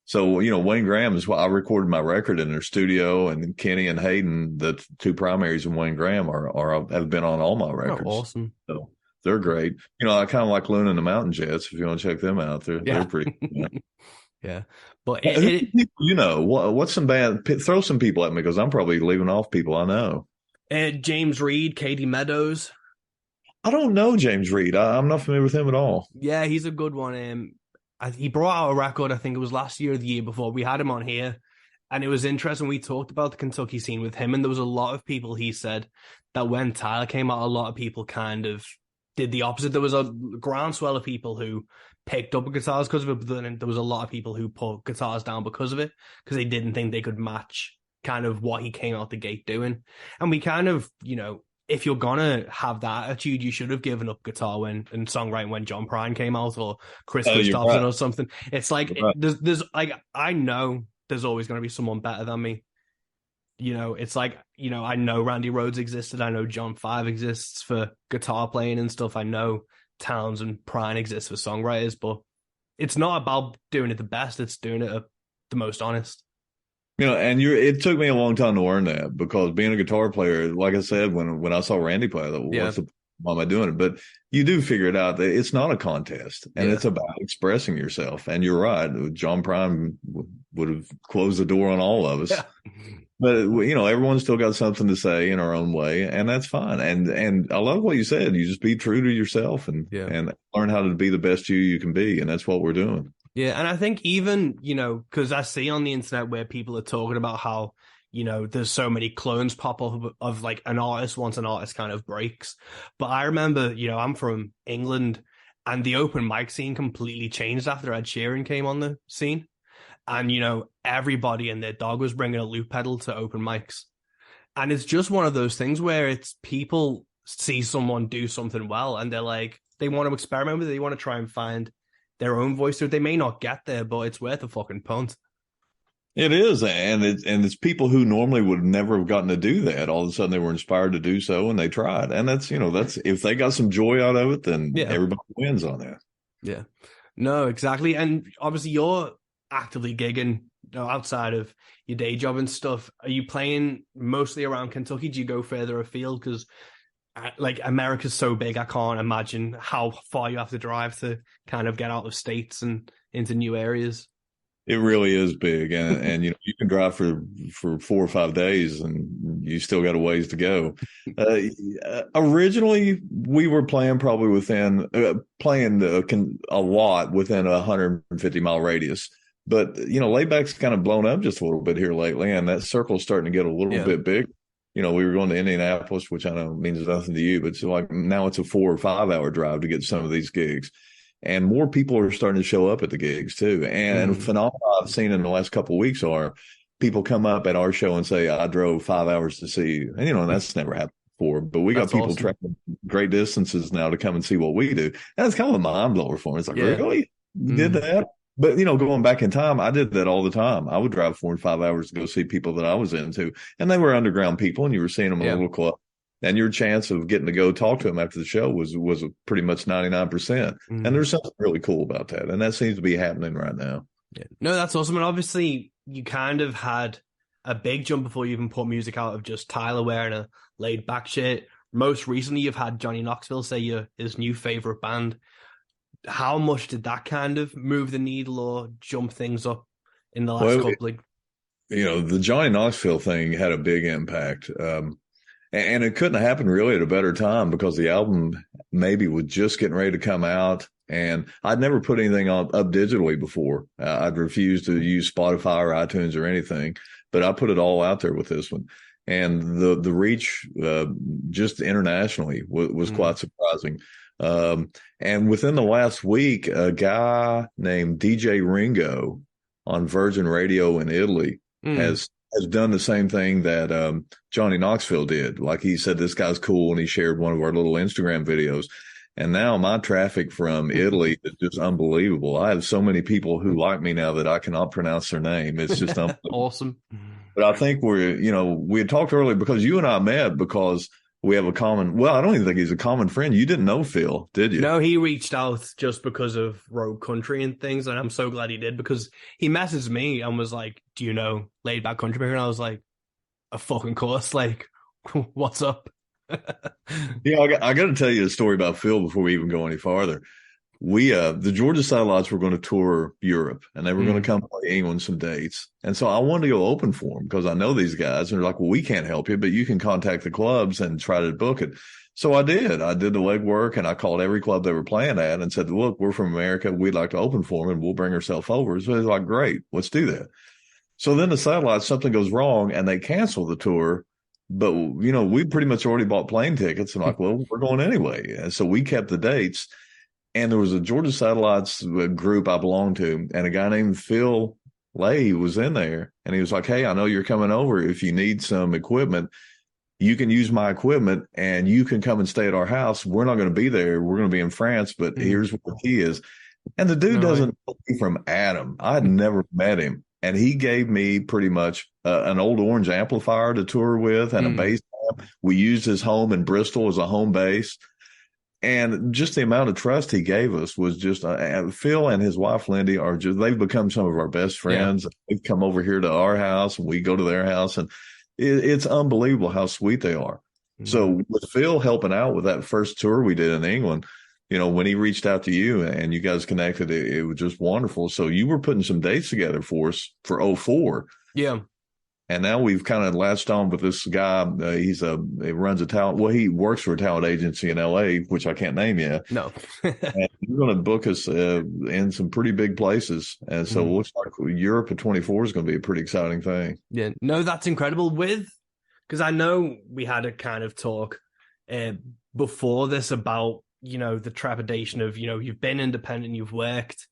So Wayne Graham is why I recorded my record in their studio, and Kenny and Hayden, the two primaries, and Wayne Graham have been on all my records. Oh, awesome. So they're great. I kind of like Luna and the Mountain Jets. If you want to check them out, they're pretty. Yeah, but what's some band? Throw some people at me because I'm probably leaving off people I know. James Reed, Katie Meadows. I don't know James Reed. I'm not familiar with him at all. Yeah, he's a good one. He brought out a record. I think it was last year or the year before. We had him on here, and it was interesting. We talked about the Kentucky scene with him, and there was a lot of people. He said that when Tyler came out, a lot of people kind of did the opposite. There was a groundswell of people who picked up guitars because of it, but then there was a lot of people who put guitars down because of it, because they didn't think they could match kind of what he came out the gate doing. And we kind of, if you're gonna have that attitude, you should have given up guitar and songwriting when John Prine came out, or Chris Christopherson or something. It's like there's I know there's always going to be someone better than me. It's like, I know Randy Rhoads existed. I know John 5 exists for guitar playing and stuff. I know Towns and Prine exists for songwriters, but it's not about doing it the best. It's doing it the most honest. And it took me a long time to learn that, because being a guitar player, like I said, when I saw Randy play, I thought, why am I doing it? But you do figure it out that it's not a contest, and it's about expressing yourself. And you're right. John Prine would have closed the door on all of us. Yeah. But, everyone's still got something to say in our own way, and that's fine. And I love what you said. You just be true to yourself and learn how to be the best you can be. And that's what we're doing. Yeah. And I think even, because I see on the internet where people are talking about how, there's so many clones pop up of like an artist once an artist kind of breaks. But I remember, I'm from England, and the open mic scene completely changed after Ed Sheeran came on the scene. And, everybody and their dog was bringing a loop pedal to open mics. And it's just one of those things where it's people see someone do something well, and they're like, they want to experiment with it. They want to try and find their own voice. So they may not get there, but it's worth a fucking punt. It is. And it's people who normally would never have gotten to do that. All of a sudden they were inspired to do so, and they tried. And that's if they got some joy out of it, then everybody wins on that. Yeah, no, exactly. And obviously you're actively gigging outside of your day job and stuff. Are you playing mostly around Kentucky? Do you go further afield? Because America's so big, I can't imagine how far you have to drive to kind of get out of states and into new areas. It really is big, and you can drive for 4 or 5 days, and you still got a ways to go. Originally, we were playing probably a lot within a 150-mile radius. But, Layback's kind of blown up just a little bit here lately, and that circle's starting to get a little bit big. We were going to Indianapolis, which I know means nothing to you, but it's now it's a 4 or 5 hour drive to get to some of these gigs. And more people are starting to show up at the gigs too. And phenomena I've seen in the last couple of weeks are people come up at our show and say, I drove 5 hours to see you. And, that's never happened before. But we got people traveling great distances now to come and see what we do. And it's kind of a mind blower for me. It's like, really? You did that? But, going back in time, I did that all the time. I would drive 4 and 5 hours to go see people that I was into. And they were underground people, and you were seeing them in a little club. And your chance of getting to go talk to them after the show was pretty much 99%. And there's something really cool about that. And that seems to be happening right now. Yeah. No, that's awesome. And obviously, you kind of had a big jump before you even put music out of just Tyler wearing a laid back shirt. Most recently, you've had Johnny Knoxville say you're his new favorite band. How much did that kind of move the needle or jump things up in the last couple of... The Johnny Knoxville thing had a big impact. And it couldn't have happened really at a better time because the album maybe was just getting ready to come out. And I'd never put anything up digitally before. I'd refused to use Spotify or iTunes or anything, but I put it all out there with this one. And the reach just internationally was quite surprising. And within the last week, a guy named DJ Ringo on Virgin Radio in Italy has done the same thing that Johnny Knoxville did. Like he said, this guy's cool, and he shared one of our little Instagram videos. And now my traffic from Italy is just unbelievable. I have so many people who like me now that I cannot pronounce their name. It's just awesome. But I think we had talked earlier because you and I met because we have a common, well, I don't even think he's a common friend. You didn't know Phil, did you? No, he reached out just because of Rogue Country and things. And I'm so glad he did, because he messaged me and was like, do you know Laid Back Country Picker? And I was like, a fucking course. Like, what's up? Yeah, I got to tell you a story about Phil before we even go any farther. The Georgia Satellites were going to tour Europe, and they were going to come play England some dates. And so I wanted to go open for them because I know these guys, and they're like, well, we can't help you, but you can contact the clubs and try to book it. So I did. I did the legwork, and I called every club they were playing at and said, look, we're from America. We'd like to open for them, and we'll bring ourselves over. So they're like, great, let's do that. So then the Satellites, something goes wrong, and they cancel the tour. But, we pretty much already bought plane tickets. And like, well, we're going anyway. And so we kept the dates. And there was a Georgia Satellites group I belonged to, and a guy named Phil Lay was in there. And he was like, hey, I know you're coming over. If you need some equipment, you can use my equipment and you can come and stay at our house. We're not going to be there. We're going to be in France, but here's what the key is. And the dude doesn't know me from Adam. I had never met him. And he gave me pretty much an old orange amplifier to tour with and a bass amp. We used his home in Bristol as a home base. And just the amount of trust he gave us was just Phil and his wife, Lindy, they've become some of our best friends. Yeah. They've come over here to our house and we go to their house, and it's unbelievable how sweet they are. Mm-hmm. So with Phil helping out with that first tour we did in England, when he reached out to you and you guys connected, it was just wonderful. So you were putting some dates together for us for 2004. Yeah. And now we've kind of latched on with this guy. He runs a talent. Well, he works for a talent agency in LA, which I can't name yet. No. And he's going to book us in some pretty big places. And so it looks like Europe at 24 is going to be a pretty exciting thing. Yeah. No, that's incredible. Because I know we had a kind of talk before this about, the trepidation of, you've been independent, you've worked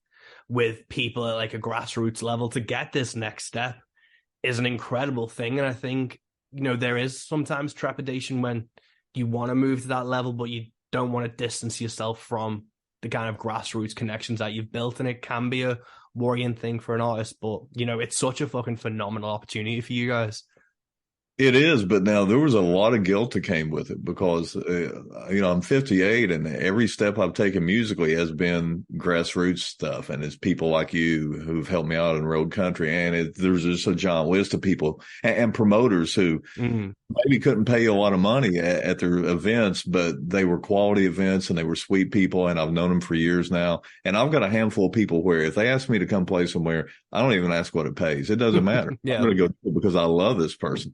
with people at like a grassroots level. To get this next step is an incredible thing. And I think, there is sometimes trepidation when you want to move to that level, but you don't want to distance yourself from the kind of grassroots connections that you've built. And it can be a worrying thing for an artist, but, it's such a fucking phenomenal opportunity for you guys. It is, but now there was a lot of guilt that came with it because, I'm 58 and every step I've taken musically has been grassroots stuff. And it's people like you who've helped me out in Road Country. And there's just a giant list of people and promoters who maybe couldn't pay you a lot of money at their events, but they were quality events and they were sweet people. And I've known them for years now. And I've got a handful of people where if they ask me to come play somewhere, I don't even ask what it pays. It doesn't matter. Yeah. I'm going to go because I love this person.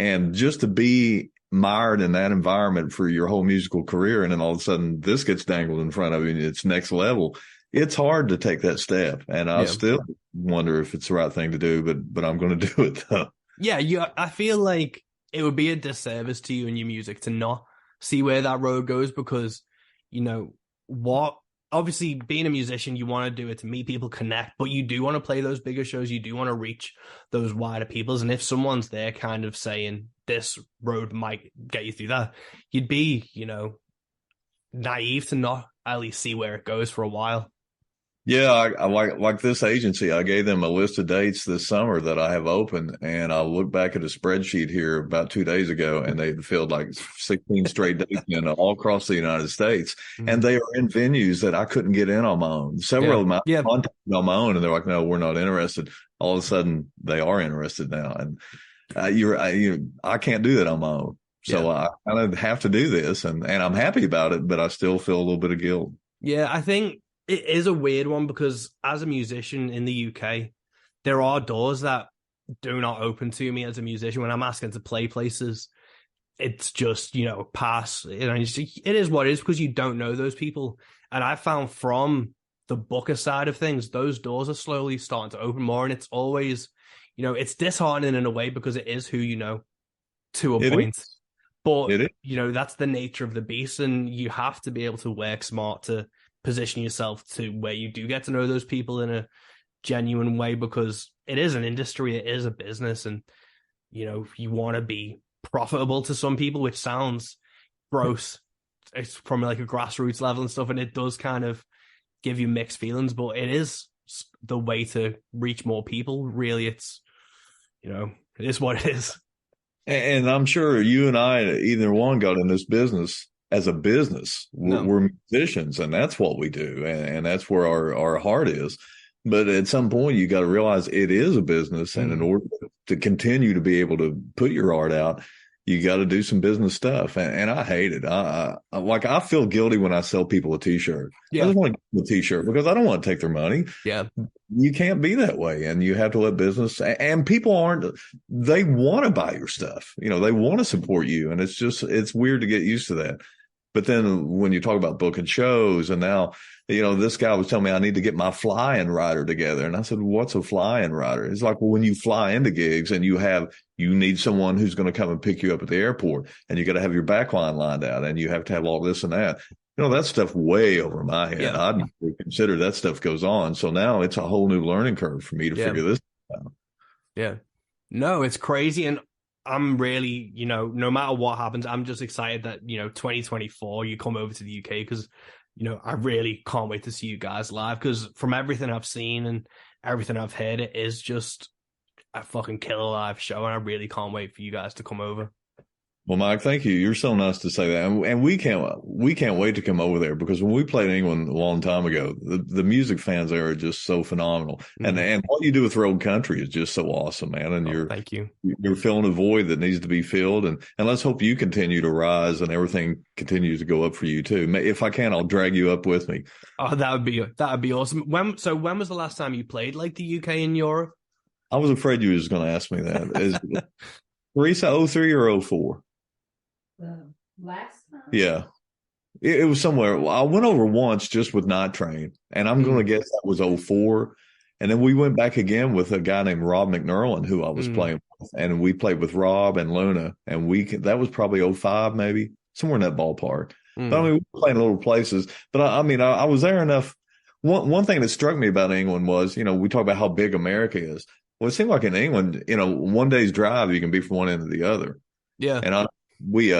And just to be mired in that environment for your whole musical career, and then all of a sudden this gets dangled in front of you, it's next level. It's hard to take that step. And I still wonder if it's the right thing to do, but I'm going to do it though. Yeah, I feel like it would be a disservice to you and your music to not see where that road goes because, obviously being a musician, you want to do it to meet people, connect, but you do want to play those bigger shows. You do want to reach those wider peoples. And if someone's there kind of saying this road might get you through that, you'd be, naive to not at least see where it goes for a while. Yeah, I like this agency. I gave them a list of dates this summer that I have open, and I looked back at a spreadsheet here about 2 days ago, and they filled like 16 straight dates in all across the United States, and they are in venues that I couldn't get in on my own. Several of them I contacted on my own, and they're like, "No, we're not interested." All of a sudden, they are interested now, and I can't do that on my own, so I kind of have to do this, and I'm happy about it, but I still feel a little bit of guilt. Yeah, I think it is a weird one because as a musician in the UK, there are doors that do not open to me as a musician. When I'm asking to play places, it's just, pass. It is what it is because you don't know those people. And I found from the booker side of things, those doors are slowly starting to open more. And it's always, it's disheartening in a way because it is who you know to a point. But, that's the nature of the beast. And you have to be able to work smart to position yourself to where you do get to know those people in a genuine way, because it is an industry, it is a business. And, you want to be profitable to some people, which sounds gross. It's from like a grassroots level and stuff, and it does kind of give you mixed feelings, but it is the way to reach more people. Really, it's it is what it is. And I'm sure you and I, either one, got in this business as a business. We're musicians, and that's what we do, and that's where our heart is. But at some point, you got to realize it is a business, and in order to continue to be able to put your art out, you got to do some business stuff. And I hate it. I feel guilty when I sell people a T-shirt. Yeah. I just want to give them a T-shirt because I don't want to take their money. Yeah. You can't be that way, and you have to let business. And people they want to buy your stuff. They want to support you, and it's weird to get used to that. But then when you talk about booking shows, and now, this guy was telling me I need to get my fly-in rider together. And I said, what's a fly-in rider? It's like, well, when you fly into gigs and you need someone who's going to come and pick you up at the airport, and you got to have your backline lined out, and you have to have all this and that. That stuff way over my head. Yeah. I'd consider that stuff goes on. So now it's a whole new learning curve for me to figure this out. Yeah. No, it's crazy. And I'm really, no matter what happens, I'm just excited that, 2024, you come over to the UK because, I really can't wait to see you guys live, because from everything I've seen and everything I've heard, it is just a fucking killer live show. And I really can't wait for you guys to come over. Well, Mike, thank you. You're so nice to say that. And we can't wait to come over there, because when we played England a long time ago, the music fans there are just so phenomenal. Mm-hmm. And what you do with Road Country is just so awesome, man. And thank you. You're filling a void that needs to be filled. And let's hope you continue to rise and everything continues to go up for you too. If I can, I'll drag you up with me. Oh, that would be awesome. When was the last time you played like the UK in Europe? I was afraid you was going to ask me that. Is Teresa 03 or 04? Last time? Yeah. It was somewhere. I went over once just with Night Train, and I'm going to guess that was 04. And then we went back again with a guy named Rob McNerlin, who I was playing with. And we played with Rob and Luna, and that was probably 05, maybe, somewhere in that ballpark. But I mean, we were playing little places. But I was there enough. One thing that struck me about England was, we talk about how big America is. Well, it seemed like in England, one day's drive, you can be from one end to the other. Yeah. And we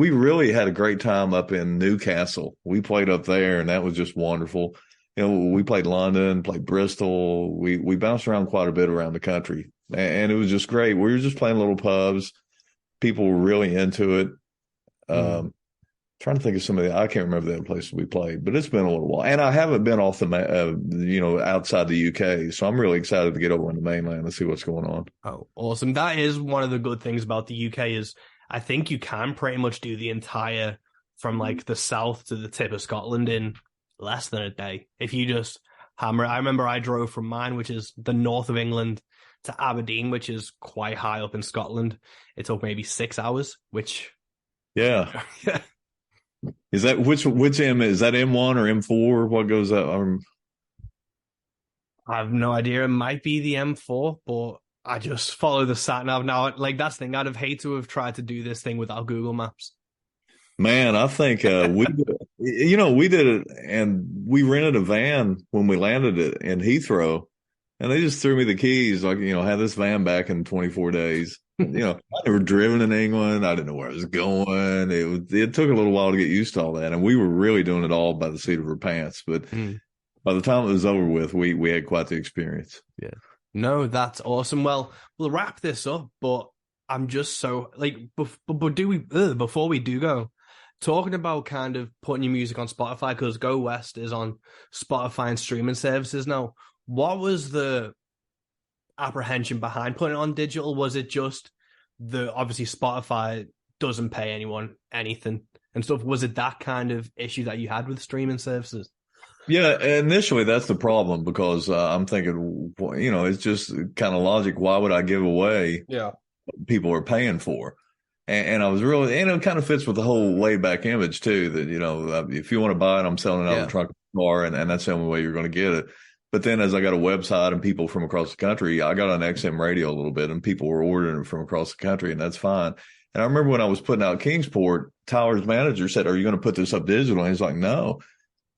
really had a great time up in Newcastle. We played up there, and that was just wonderful. We played London, played Bristol. We bounced around quite a bit around the country, and it was just great. We were just playing little pubs. People were really into it. Trying to think of some of I can't remember the other places we played, but it's been a little while. And I haven't been off the, outside the UK. So I'm really excited to get over on the mainland and see what's going on. Oh, awesome. That is one of the good things about the UK is I think you can pretty much do the entire from like the south to the tip of Scotland in less than a day. If you just hammer it. I remember I drove from mine, which is the north of England, to Aberdeen, which is quite high up in Scotland. It took maybe 6 hours, which. Yeah. Is that which M is that M1 or M4? What goes up? I have no idea. It might be the M4, but I just follow the sat nav now. Like that's the thing. I'd have hated to have tried to do this thing without Google Maps. Man, I think we did it, and we rented a van when we landed it in Heathrow, and they just threw me the keys. Like, have this van back in 24 days. I'd never driven in England. I didn't know where I was going. It took a little while to get used to all that. And we were really doing it all by the seat of our pants. But by the time it was over with, we had quite the experience. Yeah. No, that's awesome. Well, we'll wrap this up, but I'm just so but before we do go, talking about kind of putting your music on Spotify, because Go West is on Spotify and streaming services now. What was the apprehension behind putting it on digital? Was it just obviously Spotify doesn't pay anyone anything and stuff? Was it that kind of issue that you had with streaming services? Yeah, initially that's the problem because I'm thinking, it's just kind of logic. Why would I give away Yeah. what people are paying for? And I was really, and it kind of fits with the whole laid back image too, that, if you want to buy it, I'm selling it out of Yeah. the trunk of the car, and that's the only way you're going to get it. But then as I got a website and people from across the country, I got on XM radio a little bit and people were ordering it from across the country, and that's fine. And I remember when I was putting out Kingsport, Tyler's manager said, "Are you going to put this up digital?" And he's like, "No."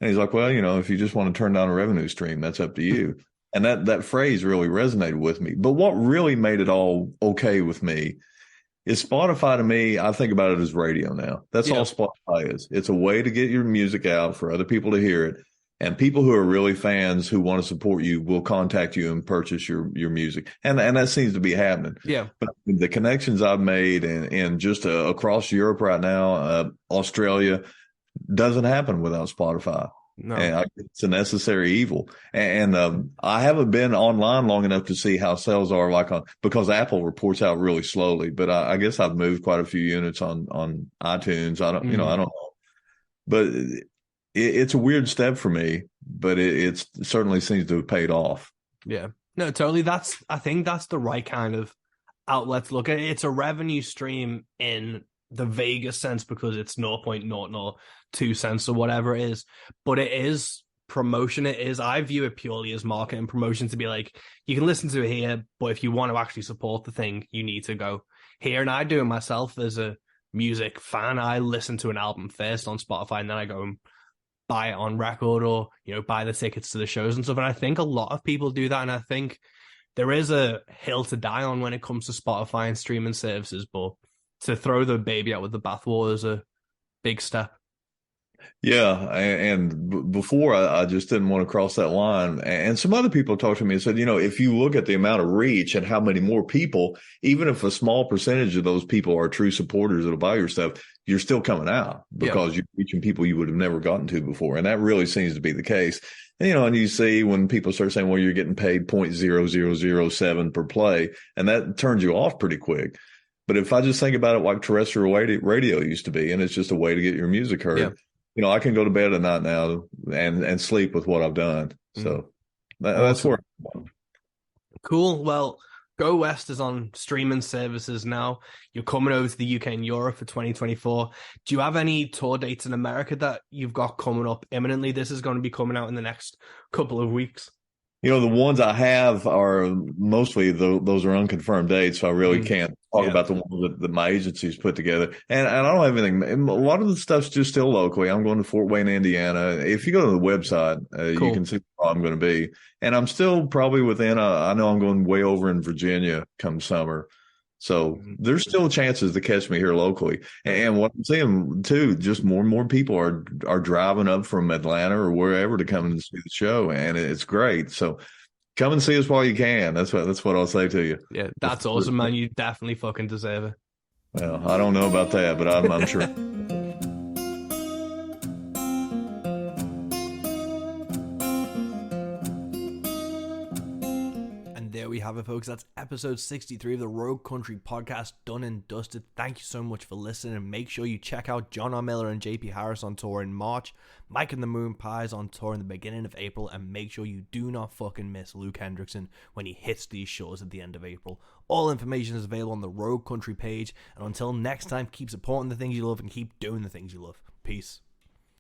And he's like, "Well, if you just want to turn down a revenue stream, that's up to you." And that phrase really resonated with me. But what really made it all okay with me is Spotify. To me, I think about it as radio now. That's all Spotify is. It's a way to get your music out for other people to hear it. And people who are really fans who want to support you will contact you and purchase your music. And that seems to be happening. Yeah. But the connections I've made and just across Europe right now, Australia, doesn't happen without Spotify. No. And it's a necessary evil. And I haven't been online long enough to see how sales are because Apple reports out really slowly. But I guess I've moved quite a few units on iTunes. I don't know. But it's a weird step for me, but it certainly seems to have paid off. Yeah. No, totally. I think that's the right kind of outlet to look at it. It's a revenue stream in the vaguest sense because it's 0.002 cents or whatever it is, but it is promotion. I view it purely as marketing promotion, to be like, you can listen to it here, but if you want to actually support the thing, you need to go here. And I do it myself as a music fan. I listen to an album first on Spotify, and then I go and buy it on record, or buy the tickets to the shows and stuff. And I think a lot of people do that, and I think there is a hill to die on when it comes to Spotify and streaming services, but to throw the baby out with the bathwater is a big step. Yeah, and before I just didn't want to cross that line. And some other people talked to me and said, if you look at the amount of reach and how many more people, even if a small percentage of those people are true supporters that'll buy your stuff, you're still coming out because you're reaching people you would have never gotten to before. And that really seems to be the case. And you see when people start saying, well, you're getting paid 0.0007 per play, and that turns you off pretty quick. But if I just think about it like terrestrial radio used to be, and it's just a way to get your music heard, I can go to bed at night now and sleep with what I've done. So that's where I'm. Cool. Well, Go West is on streaming services now. You're coming over to the UK and Europe for 2024. Do you have any tour dates in America that you've got coming up imminently? This is going to be coming out in the next couple of weeks. The ones I have are mostly those are unconfirmed dates, so I really can't talk about the ones that my agency's put together. And I don't have anything. A lot of the stuff's just still locally. I'm going to Fort Wayne, Indiana. If you go to the website, you can see where I'm going to be. And I'm still probably within I know I'm going way over in Virginia come summer. So there's still chances to catch me here locally. And what I'm seeing too, just more and more people are driving up from Atlanta or wherever to come and see the show, and it's great. So come and see us while you can. That's what I'll say to you. Yeah, that's awesome, man. You definitely fucking deserve it. Well, I don't know about that, but I'm sure. We have it, folks. That's episode 63 of the Rogue Country podcast done and dusted. Thank you so much for listening, and make sure you check out John R. Miller and JP Harris on tour in March, Mike and the Moon Pies on tour in the beginning of April, and make sure you do not fucking miss Luke Hendrickson when he hits these shows at the end of April. All information is available on the Rogue Country page, and until next time, keep supporting the things you love and keep doing the things you love. Peace.